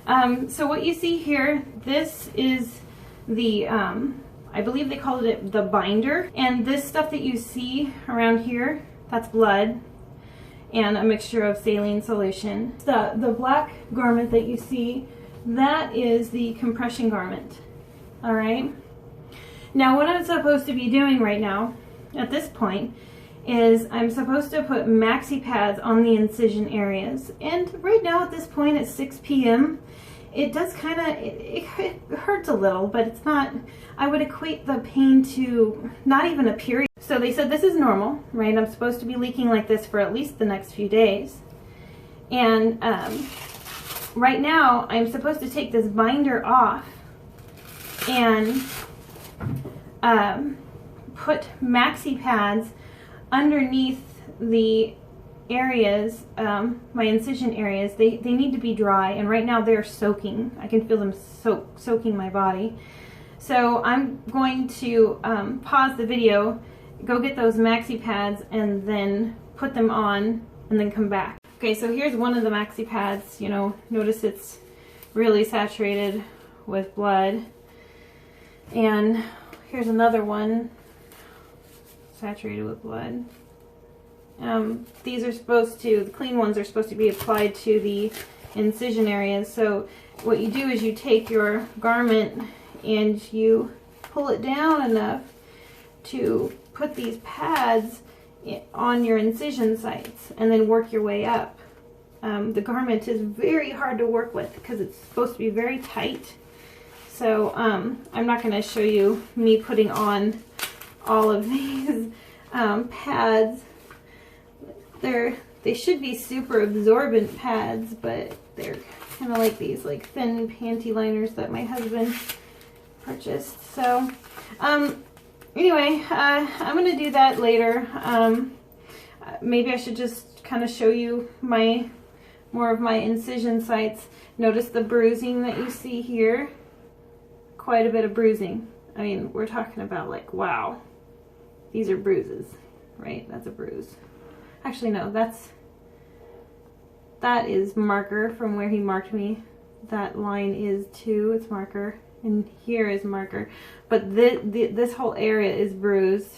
So what you see here, this is the, I believe they called it the binder. And this stuff that you see around here, that's blood and a mixture of saline solution. The black garment that you see, that is the compression garment. All right. Now what I'm supposed to be doing right now, at this point, is I'm supposed to put maxi pads on the incision areas. And right now at this point at 6 p.m., it does kind of, it hurts a little, but it's not, I would equate the pain to not even a period. So they said this is normal, right? I'm supposed to be leaking like this for at least the next few days. And right now I'm supposed to take this binder off and put maxi pads underneath the areas, my incision areas. They need to be dry, and right now they're soaking. I can feel them soaking my body. So I'm going to pause the video, go get those maxi pads, and then put them on, and then come back. Okay, so here's one of the maxi pads. You know, notice it's really saturated with blood. And here's another one saturated with blood. These are supposed to, the clean ones are supposed to be applied to the incision areas. So what you do is you take your garment and you pull it down enough to put these pads on your incision sites and then work your way up. The garment is very hard to work with because it's supposed to be very tight. So I'm not going to show you me putting on all of these pads. They should be super absorbent pads, but they're kind of like these like thin panty liners that my husband purchased. So anyway, I'm going to do that later. Maybe I should just kind of show you more of my incision sites. Notice the bruising that you see here. Quite a bit of bruising. I mean, we're talking about like, wow, these are bruises, right? That's a bruise. Actually, no, that is marker from where he marked me. That line is 2, it's marker, and here is marker. But this whole area is bruised,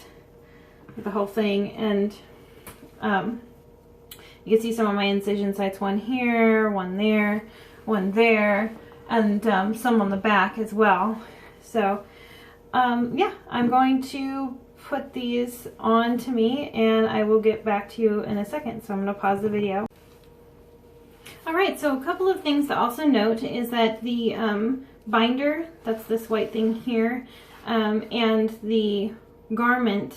the whole thing, and you can see some of my incision sites, one here, one there, and some on the back as well. So yeah, I'm going to put these on to me and I will get back to you in a second. So I'm going to pause the video. Alright, so a couple of things to also note is that the binder, that's this white thing here, and the garment,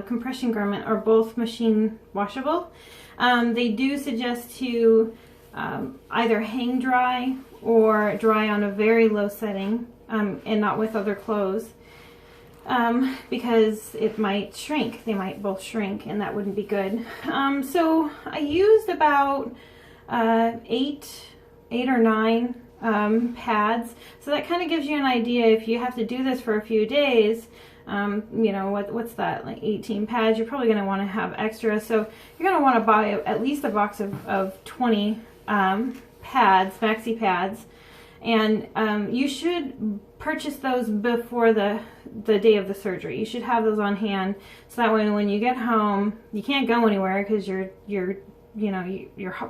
compression garment, are both machine washable. They do suggest to either hang dry or dry on a very low setting and not with other clothes. Because it might shrink. They might both shrink, and that wouldn't be good. So I used about 8 or 9 pads. So that kind of gives you an idea if you have to do this for a few days. You know, what's that, like 18 pads? You're probably going to want to have extra. So you're going to want to buy at least a box of 20 pads, maxi pads. And you should purchase those before the day of the surgery. You should have those on hand, so that way when you get home, you can't go anywhere because you're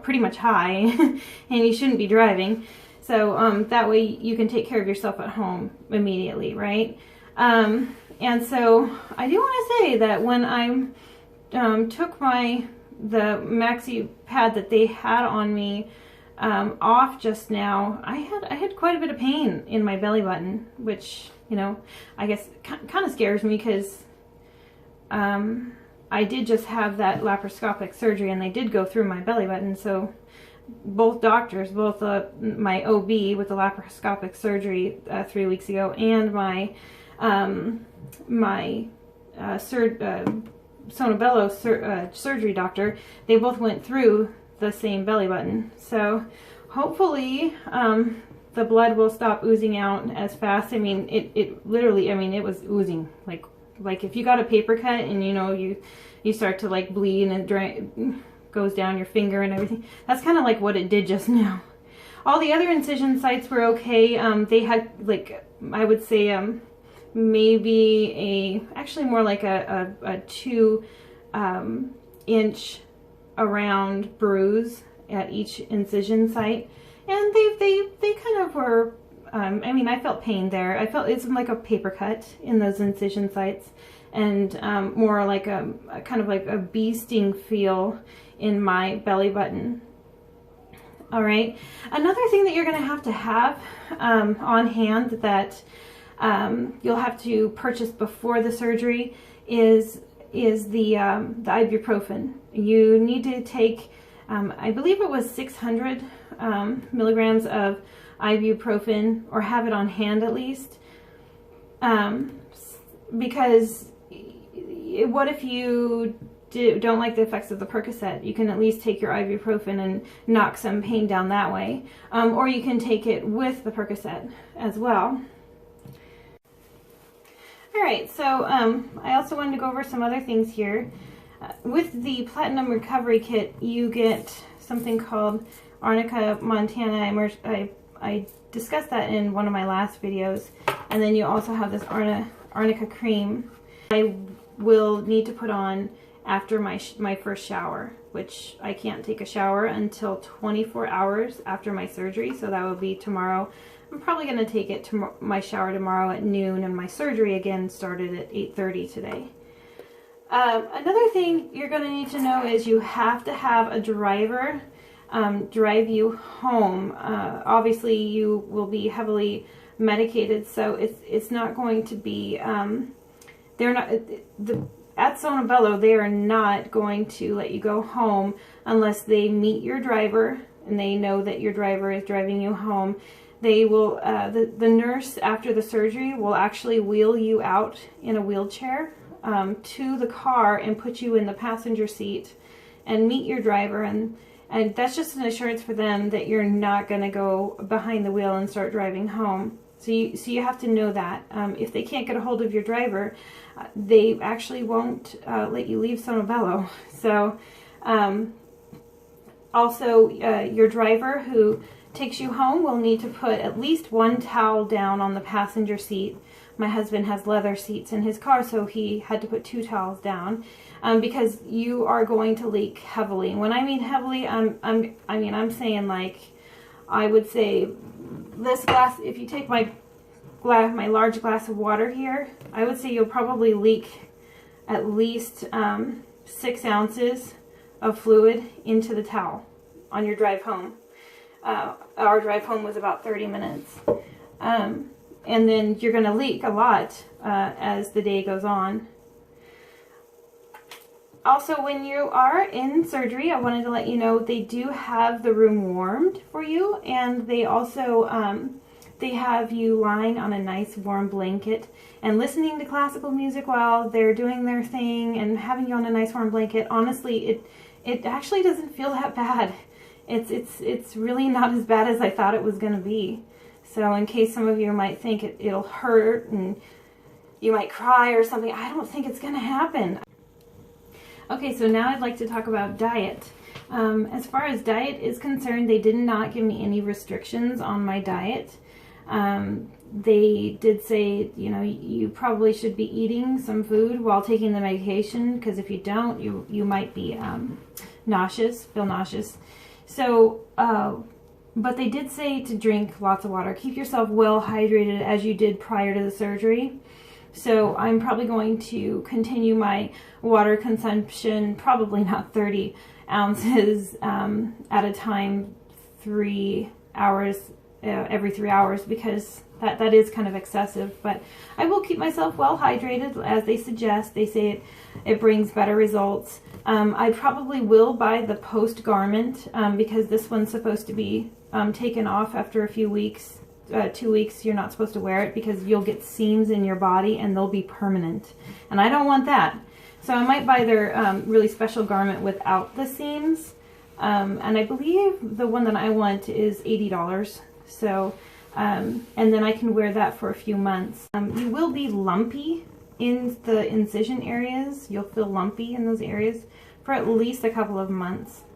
pretty much high, and you shouldn't be driving. So that way you can take care of yourself at home immediately, right? And so I do want to say that when I took the maxi pad that they had on me off just now, I had quite a bit of pain in my belly button, which, you know, I guess kind of scares me because I did just have that laparoscopic surgery and they did go through my belly button. So both doctors, both my OB with the laparoscopic surgery 3 weeks ago and my Sono Bello surgery doctor, they both went through the same belly button. So hopefully the blood will stop oozing out as fast. I mean, it literally, I mean, it was oozing like if you got a paper cut and you know you start to like bleed and it goes down your finger and everything. That's kind of like what it did just now. All the other incision sites were okay. They had, like, I would say maybe actually more like a 2 inch around bruise at each incision site, and they kind of were, I mean, I felt pain there. I felt it's like a paper cut in those incision sites, and more like a kind of like a bee sting feel in my belly button. All right, another thing that you're going to have on hand that you'll have to purchase before the surgery is the ibuprofen. You need to take, I believe it was 600 milligrams of ibuprofen, or have it on hand at least, because what if you don't like the effects of the Percocet? You can at least take your ibuprofen and knock some pain down that way, or you can take it with the Percocet as well. Alright, so I also wanted to go over some other things here. With the Platinum Recovery Kit, you get something called Arnica Montana. I discussed that in one of my last videos. And then you also have this Arnica cream I will need to put on after my first shower, which I can't take a shower until 24 hours after my surgery, so that will be tomorrow. I'm probably going to take it to my shower tomorrow at noon, and my surgery again started at 8:30 today. Another thing you're going to need to know is you have to have a driver drive you home. Obviously you will be heavily medicated, so it's not going to be, they're not, at Sono Bello, they are not going to let you go home unless they meet your driver and they know that your driver is driving you home. They will, the nurse after the surgery will actually wheel you out in a wheelchair to the car and put you in the passenger seat and meet your driver, and that's just an assurance for them that you're not going to go behind the wheel and start driving home. So you have to know that. If they can't get a hold of your driver, they actually won't let you leave Sono Bello. So also your driver who takes you home will need to put at least one towel down on the passenger seat. My husband has leather seats in his car, so he had to put 2 towels down because you are going to leak heavily. When I mean heavily, I'm saying, like, I would say this glass, if you take my large glass of water here, I would say you'll probably leak at least 6 ounces of fluid into the towel on your drive home. Our drive home was about 30 minutes. And then you're going to leak a lot as the day goes on. Also, when you are in surgery, I wanted to let you know they do have the room warmed for you, and they also they have you lying on a nice warm blanket and listening to classical music while they're doing their thing and having you on a nice warm blanket. Honestly, it actually doesn't feel that bad. It's really not as bad as I thought it was going to be. So in case some of you might think it'll hurt and you might cry or something, I don't think it's going to happen. Okay, so now I'd like to talk about diet. As far as diet is concerned, they did not give me any restrictions on my diet. They did say, you know, you probably should be eating some food while taking the medication, because if you don't, you might be nauseous, feel nauseous. So, but they did say to drink lots of water. Keep yourself well hydrated as you did prior to the surgery. So I'm probably going to continue my water consumption, probably not 30 ounces at a time, 3 hours, every 3 hours, because that is kind of excessive. But I will keep myself well hydrated as they suggest. They say it brings better results. I probably will buy the post garment because this one's supposed to be taken off after a few weeks. 2 weeks you're not supposed to wear it because you'll get seams in your body and they'll be permanent, and I don't want that. So I might buy their really special garment without the seams, and I believe the one that I want is $80. So and then I can wear that for a few months. You will be lumpy in the incision areas. You'll feel lumpy in those areas for at least a couple of months.